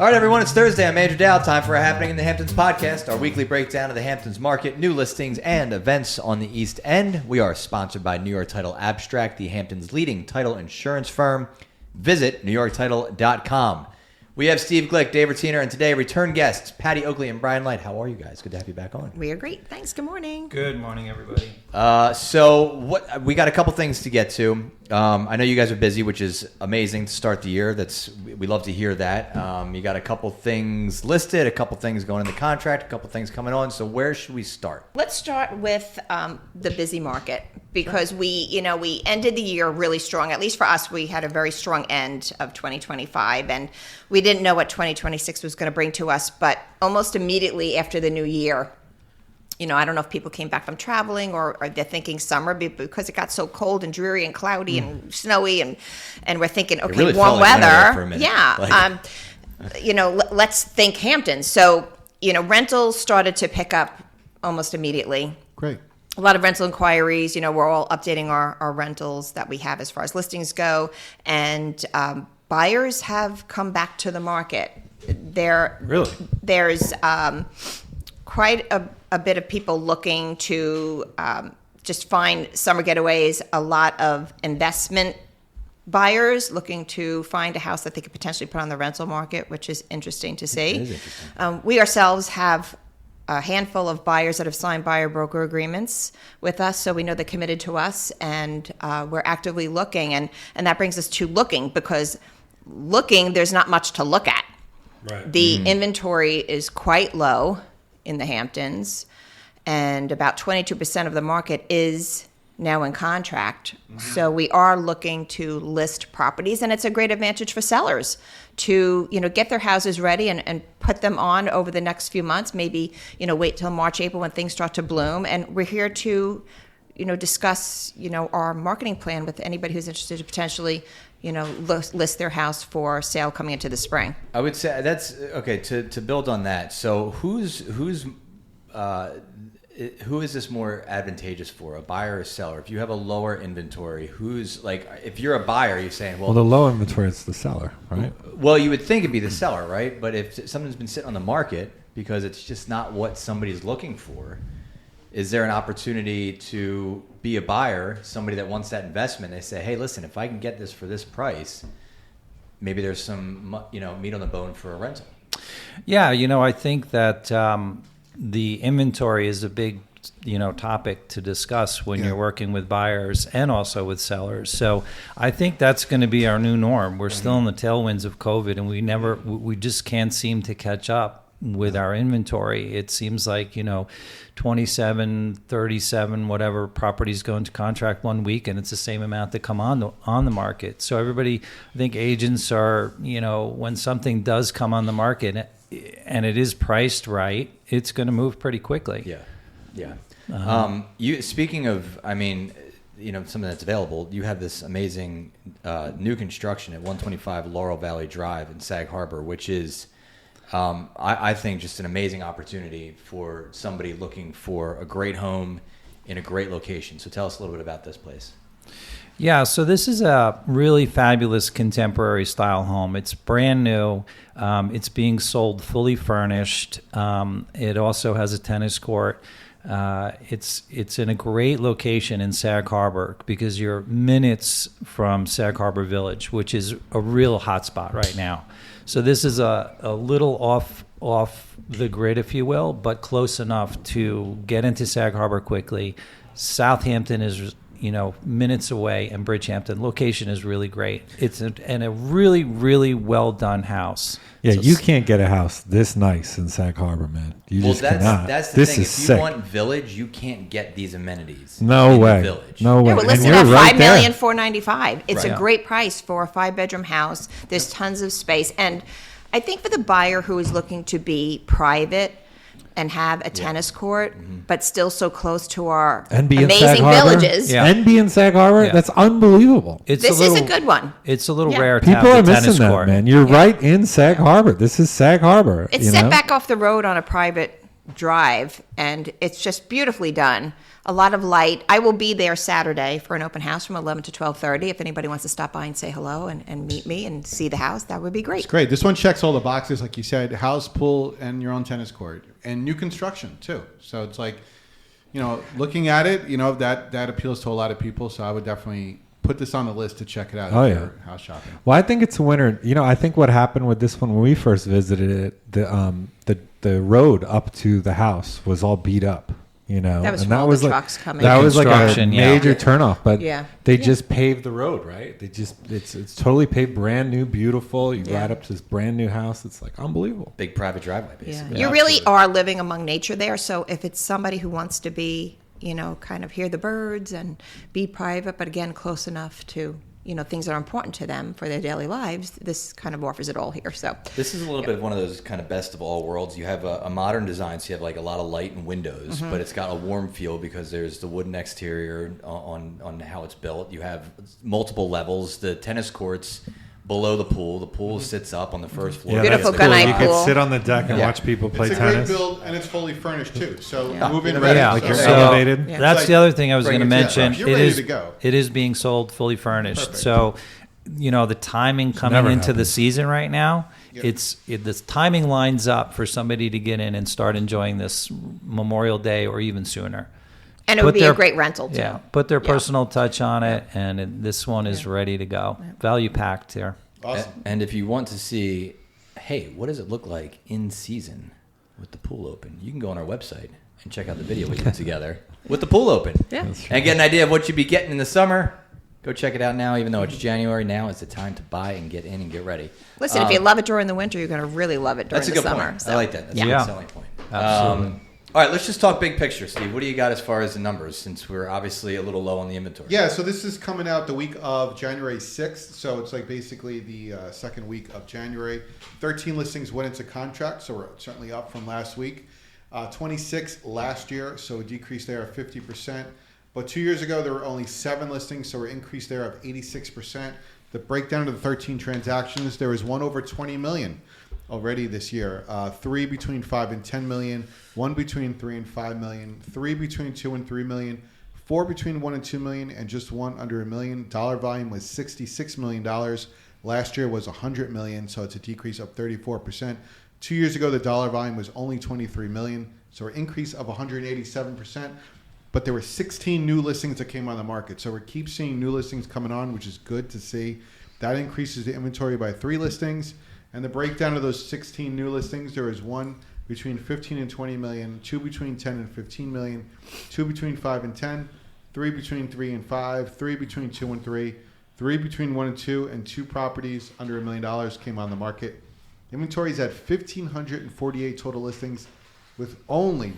right, everyone, it's Thursday. I'm Andrew Dow. Time for a Happening in the Hamptons podcast, our weekly breakdown of the Hamptons market, new listings, and events on the East End. We are sponsored by New York Title Abstract, the Hamptons' leading title insurance firm. Visit newyorktitle.com. We have Steve Glick, Dave Rutiner, and today return guests, Patty Oakley and Brian Light. How are you guys? Good to have you back on. We are great. Thanks. Good morning. Good morning, everybody. So we got a couple things to get to. I know you guys are busy, which is amazing to start the year. We love to hear that. You got a couple things listed, a couple things going in the contract, a couple things coming on. So where should we start? Let's start with the busy market because we ended the year really strong. At least for us, we had a very strong end of 2025, and we didn't know what 2026 was going to bring to us. But almost immediately after the new year, I don't know if people came back from traveling or they're thinking summer because it got so cold and dreary and cloudy and snowy, and we're thinking, okay, really warm like weather. For a minute. Yeah. Let's think Hamptons. So, rentals started to pick up almost immediately. Great. A lot of rental inquiries. We're all updating our rentals that we have as far as listings go. And buyers have come back to the market. There's quite a bit of people looking to just find summer getaways, a lot of investment buyers looking to find a house that they could potentially put on the rental market, which is interesting to see. It is interesting. We ourselves have a handful of buyers that have signed buyer-broker agreements with us, so we know they're committed to us, and we're actively looking. And that brings us to looking, because there's not much to look at. Right. The inventory is quite low in the Hamptons, and about 22% of the market is now in contract. So we are looking to list properties, and it's a great advantage for sellers to get their houses ready and put them on over the next few months. Maybe wait till March, April when things start to bloom, and we're here to discuss our marketing plan with anybody who's interested to potentially list their house for sale coming into the spring. I would say that's okay. To build on that, so who is this more advantageous for, a buyer or a seller? If you have a lower inventory, if you're a buyer, you're saying, well, the low inventory is the seller, right? Well, you would think it'd be the seller, right? But if something's been sitting on the market because it's just not what somebody's looking for, is there an opportunity to be a buyer, somebody that wants that investment? They say, hey, listen, if I can get this for this price, maybe there's some meat on the bone for a rental. Yeah, I think that the inventory is a big topic to discuss when you're working with buyers and also with sellers. So I think that's going to be our new norm. We're still in the tailwinds of COVID, and we just can't seem to catch up with our inventory. It seems like 27, 37, whatever properties go into contract one week, and it's the same amount that come on the market. So everybody, I think agents are, when something does come on the market and it is priced right, it's going to move pretty quickly. Yeah. Speaking of, something that's available, you have this amazing new construction at 125 Laurel Valley Drive in Sag Harbor, which is I think just an amazing opportunity for somebody looking for a great home in a great location. So tell us a little bit about this place. Yeah, so this is a really fabulous contemporary style home. It's brand new. It's being sold fully furnished. It also has a tennis court. It's in a great location in Sag Harbor because you're minutes from Sag Harbor Village, which is a real hot spot right now. So this is a little off the grid, if you will, but close enough to get into Sag Harbor quickly. Southampton is minutes away, and Bridgehampton location is really great. It's a really, really well done house. Yeah, so you can't get a house this nice in Sag Harbor, man. Cannot. That's the this thing. Is if sick. you want Village, you can't get these amenities. No way. Village. No way. Yeah, we're listed at $5,495,000. It's a great price for a 5-bedroom house. There's tons of space, and I think for the buyer who is looking to be private and have a tennis court, but still so close to our amazing villages. Yeah. And be in Sag Harbor? Yeah. That's unbelievable. This is a good one. It's a little rare to have People are the missing tennis that, court. man. You're right in Sag Harbor. This is Sag Harbor. It's set back off the road on a private drive, and it's just beautifully done. A lot of light. I will be there Saturday for an open house from 11 to 12:30. If anybody wants to stop by and say hello and meet me and see the house, that would be great. It's great. This one checks all the boxes, like you said, house, pool, and your own tennis court, and new construction too. So it's like, looking at it, that appeals to a lot of people. So I would definitely put this on the list to check it out. Oh, if yeah. you're house shopping. Well, I think it's a winner. I think what happened with this one when we first visited it, the road up to the house was all beat up. That was and for all the like, trucks coming. That was like a Construction, yeah. major turnoff, but Yeah. they Yeah. just paved the road, right? It's totally paved, brand new, beautiful. You Yeah. ride up to this brand new house. It's like unbelievable. Big private driveway, Yeah. basically. You really are living among nature there. So if it's somebody who wants to be, kind of hear the birds and be private, but again, close enough to, things that are important to them for their daily lives, this kind of offers it all here. So This is a little bit of one of those kind of best of all worlds. You have a modern design, so you have like a lot of light and windows, but it's got a warm feel because there's the wooden exterior on how it's built. You have multiple levels. The tennis courts below the pool. The pool sits up on the first floor. Yeah, Beautiful that's cool. gunite You pool. could sit on the deck and Yeah. watch people play It's a tennis. great build, and it's fully furnished too. So Yeah. move in Yeah. ready. Yeah, Like you're So- so elevated. Yeah. that's Like, the other thing I was bring going to it to mention. you're ready to go. It is being sold fully furnished. Perfect. So, the timing coming never into the happens. season right now, Yep. this timing lines up for somebody to get in and start enjoying this Memorial Day or even sooner. and it would Put be their- a great rental too. Yeah, put their Yeah. personal touch on it, and this one is ready to go. Value packed here. Awesome. And if you want to see, hey, what does it look like in season with the pool open? You can go on our website and check out the video we put together with the pool open. Yeah. And get an idea of what you'd be getting in the summer. Go check it out now, even though it's January. Now is the time to buy and get in and get ready. Listen, if you love it during the winter, you're going to really love it during That's a the good summer. point. So, I like that. That's a Yeah. good selling point. Absolutely. All right, let's just talk big picture, Steve. What do you got as far as the numbers, since we're obviously a little low on the inventory? Yeah, so this is coming out the week of January 6th. So it's like basically the second week of January. 13 listings went into contract, so we're certainly up from last week. 26 last year, so a decrease there of 50%. But 2 years ago, there were only 7 listings, so an increase there of 86%. The breakdown of the 13 transactions, there was one over 20 million already this year. 3 between 5 and 10 million, 1 between 3 and 5 million, 3 between 2 and 3 million, 4 between 1 and 2 million, and just 1 under $1 million. Dollar volume was $66 million. Last year was $100 million, so it's a decrease of 34%. 2 years ago, the dollar volume was only $23 million, so an increase of 187%. But there were 16 new listings that came on the market. So we keep seeing new listings coming on, which is good to see. That increases the inventory by 3 listings. And the breakdown of those 16 new listings, there is 1 between 15 and 20 million, 2 between 10 and 15 million, 2 between 5 and 10, 3 between 3 and 5, 3 between 2 and 3, 3 between 1 and 2, and 2 properties under $1 million came on the market. Inventory is at 1,548 total listings with only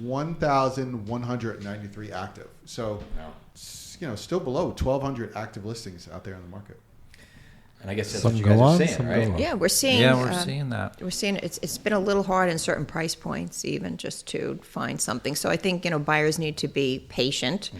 1,193 active. So, still below 1,200 active listings out there on the market. And I guess that's Some what you go guys on, are saying, some go right? off. Yeah, we're seeing. Yeah, we're seeing that. We're seeing it's been a little hard in certain price points, even just to find something. So I think buyers need to be patient,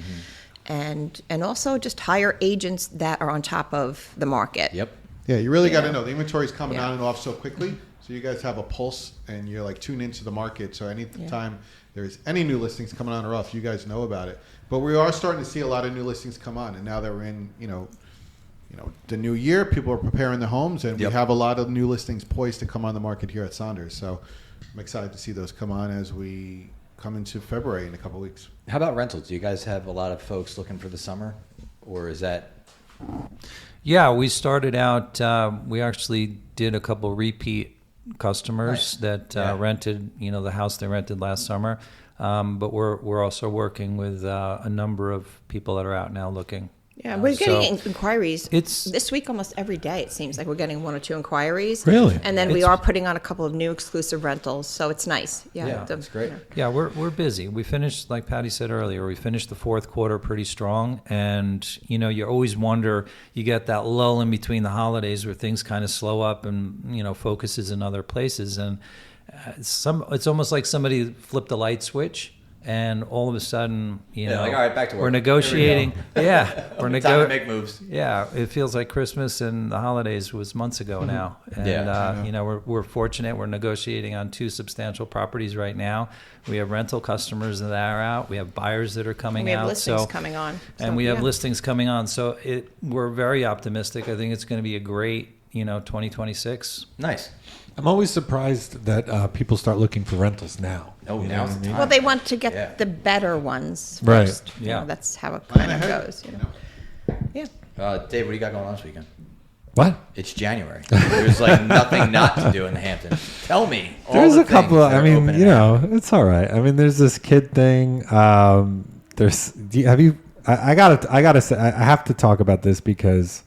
and also just hire agents that are on top of the market. Yep. Yeah, you really got to Yeah. know the inventory is coming Yeah. on and off so quickly. So you guys have a pulse and you're like tuned into the market. So anytime there's any new listings coming on or off, you guys know about it. But we are starting to see a lot of new listings come on, and now that we're in the new year, people are preparing their homes, and we have a lot of new listings poised to come on the market here at Saunders. So I'm excited to see those come on as we come into February in a couple of weeks. How about rentals? Do you guys have a lot of folks looking for the summer, or is that? Yeah, we started out. We actually did a couple repeat customers that rented, the house they rented last summer. But we're also working with a number of people that are out now looking. Yeah, we're getting So inquiries. it's- This week almost every day. It seems like we're getting 1 or 2 inquiries. Really? And then we It's- are putting on a couple of new exclusive rentals, so it's nice. Yeah, that's great. Yeah, we're busy. We finished, like Patty said earlier, we finished the fourth quarter pretty strong. And, you always wonder, you get that lull in between the holidays where things kind of slow up and, focus is in other places. And it's almost like somebody flipped a light switch. and all of a sudden, you know, like, all right, back to work. we're negotiating. Yeah, we're Time to make moves. Yeah, it feels like Christmas and the holidays was months ago now, and you know, we're fortunate. We're negotiating on 2 substantial properties right now. We have rental customers that are out. We have buyers that are coming out. We have listings coming on. And we have listings coming on. So we're very optimistic. I think it's going to be a great, you know, 2026. Nice. I'm always surprised that people start looking for rentals now. Oh, You know now's what I the mean? time. Well, they want to get Yeah. the better ones Right. first. You Yeah. know, that's how it kind of ahead, goes. You know. Yeah. Dave, what do you got going on this weekend? What? It's January. There's like nothing not to do in the Hamptons. Tell me. all There's the a couple. things that I are mean, open you and know, it's all right. I mean, there's this kid thing. There's. Have you? I gotta say, I have to talk about this because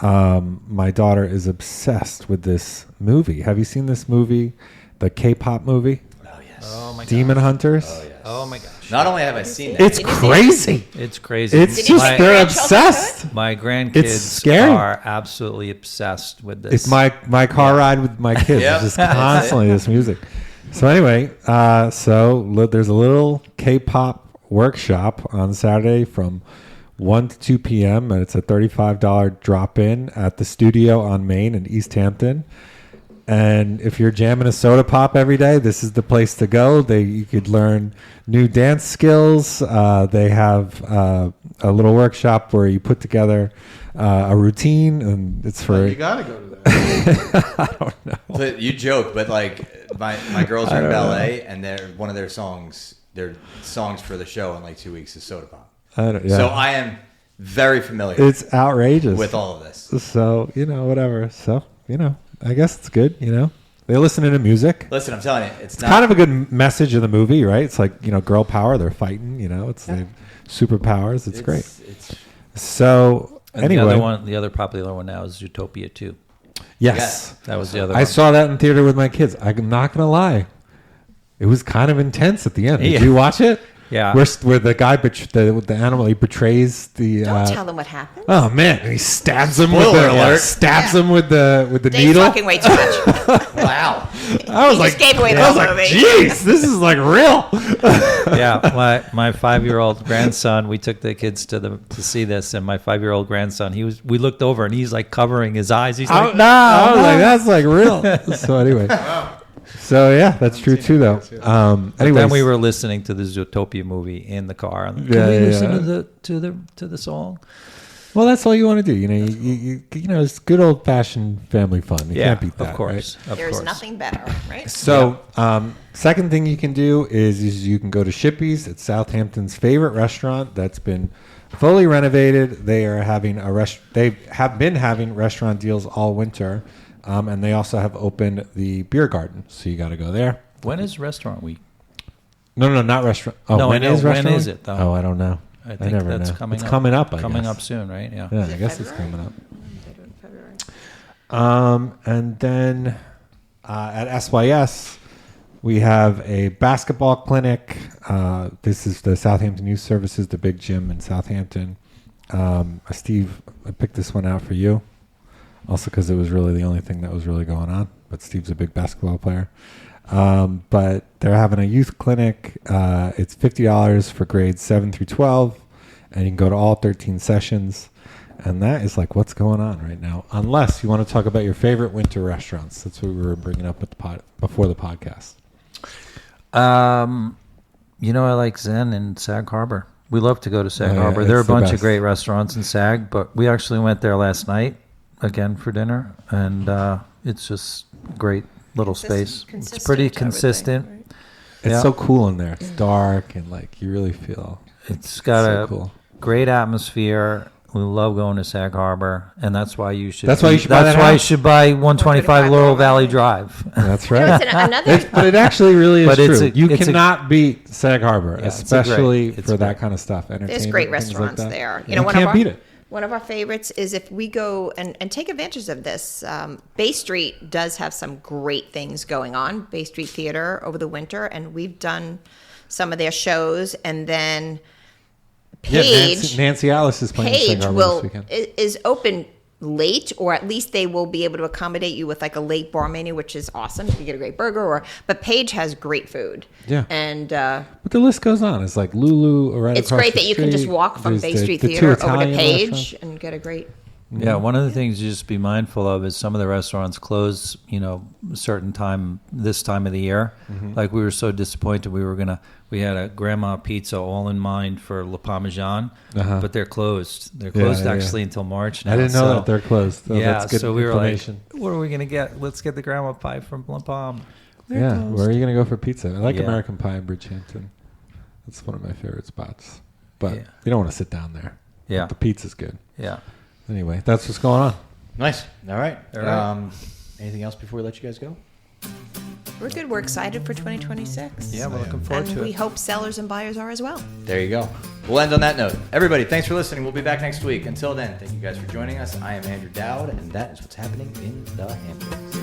my daughter is obsessed with this movie. Have you seen this movie, the K-pop movie, Oh yes. Oh my Demon Hunters? Oh yes. Oh my gosh. Not only have I seen that, It's crazy. It's crazy. It's Did you just take they're grandchildren to it? obsessed. My grandkids scary. are absolutely obsessed with this. It's my car ride with my kids. Yep. It's just constantly this music. So anyway, there's a little K-pop workshop on Saturday from 1 to 2 p.m. and it's a $35 drop-in at the studio on Main in East Hampton. And if you're jamming a soda pop every day, this is the place to go. You could learn new dance skills. They have a little workshop where you put together a routine, and it's for. You gotta go to that. I don't know. But you joke, but like my girls are in ballet, and one of their songs for the show in like 2 weeks is Soda Pop. So I am very familiar. It's outrageous with all of this. So whatever. So I guess it's good. They're listening to music. Listen, I'm telling you, it's not Kind of a good message of the movie, right? It's like girl power. They're fighting. It's they have superpowers. It's great. So And anyway, the other popular one now is Zootopia 2. yes. That was the other I one. saw that in theater with my kids. I'm not gonna lie, it was kind of intense at the end. Did Yeah. you watch it? Yeah. Where the guy the animal, he betrays the. Don't tell them what happened. Oh man! And he stabs him with Spoiler the alert. Stabs him with the Dave's needle. talking way too much. wow. I was He like, just gave away the I was whole like, movie. jeez, this is like real. Yeah, my 5-year-old grandson. We took the kids to see this, and my 5-year-old grandson. We looked over, and he's like covering his eyes. He's like, no. I was like, that's like real. So anyway, so yeah, that's true too, though. But Anyways, then we were listening to the Zootopia movie in the car. Can we listen to the song? well, that's all you want to do. You it's good old fashioned family fun. You can't beat that, of course. right? Of There's course. nothing better, right? So, second thing you can do is you can go to Shippy's. It's Southampton's favorite restaurant that's been fully renovated. They are having they have been having restaurant deals all winter, and they also have opened the beer garden. So you got to go there. When is Restaurant Week? No, not restaurant. Oh, No, I when know. is When restaurant? is it, though? Oh, I don't know. I think never that's know. coming It's up. coming up. Coming guess. up soon, right? Yeah. Yeah, I guess it's coming up. And then at SYS, we have a basketball clinic. This is the Southampton Youth Services, the big gym in Southampton. Steve, I picked this one out for you, also because it was really the only thing that was really going on. But Steve's a big basketball player. But they're having a youth clinic. It's $50 for grades 7 through 12, and you can go to all 13 sessions. And that is like what's going on right now. Unless you want to talk about your favorite winter restaurants. That's what we were bringing up with before the podcast. I like Zen and Sag Harbor. We love to go to Sag Oh, yeah, Harbor. There are a it's the bunch of best. great restaurants in Sag, but we actually went there last night again for dinner, and it's just great little space. It's pretty consistent. It's Yeah. so cool in there. It's dark and like you really feel. It's got so a cool. great atmosphere. We love going to Sag Harbor, and that's why you should. That's why you should buy That's that why you house. should buy 125 Laurel Valley Drive. That's You know, right. it's another. But it actually really is But it's true. a- You it's a- cannot beat Sag Harbor, Yeah, it's especially it's for that great. kind of stuff. There's Entertainment, great things like restaurants that. there. You one can't of our, beat it. One of our favorites is if we go and take advantage of this. Bay Street does have some great things going on. Bay Street Theater over the winter, and we've done some of their shows. And then Yeah, Paige, Nancy Alice is playing Sag Paige Harbor will this weekend. is open late, or at least they will be able to accommodate you with like a late bar menu, which is awesome. You can get a great burger, but Page has great food. Yeah. And But the list goes on. It's like Lulu right it's across great the that you can just street. walk from There's Bay the Street two Theater over to Italian Page restaurants. and get a great. Yeah, one of the things you just be mindful of is some of the restaurants close, a certain time, this time of the year. Like we were so disappointed. We had a grandma pizza all in mind for La Parmesan, but they're closed. They're closed actually until March now. I didn't know that they're closed. So yeah, that's good so we were like, information. what are we going to get? Let's get the grandma pie from La Palm. Yeah, where are you going to go for pizza? I like Yeah. American Pie in Bridgehampton. That's one of my favorite spots. But Yeah. you don't want to sit down there. Yeah. But the pizza's good. Yeah. Anyway, that's what's going on. Nice. All right. All right. Anything else before we let you guys go? We're good. We're excited for 2026. Yeah, we're looking forward And to we it. hope sellers and buyers are as well. There you go. We'll end on that note. Everybody, thanks for listening. We'll be back next week. Until then, thank you guys for joining us. I am Andrew Dowd, and that is what's happening in the Hamptons.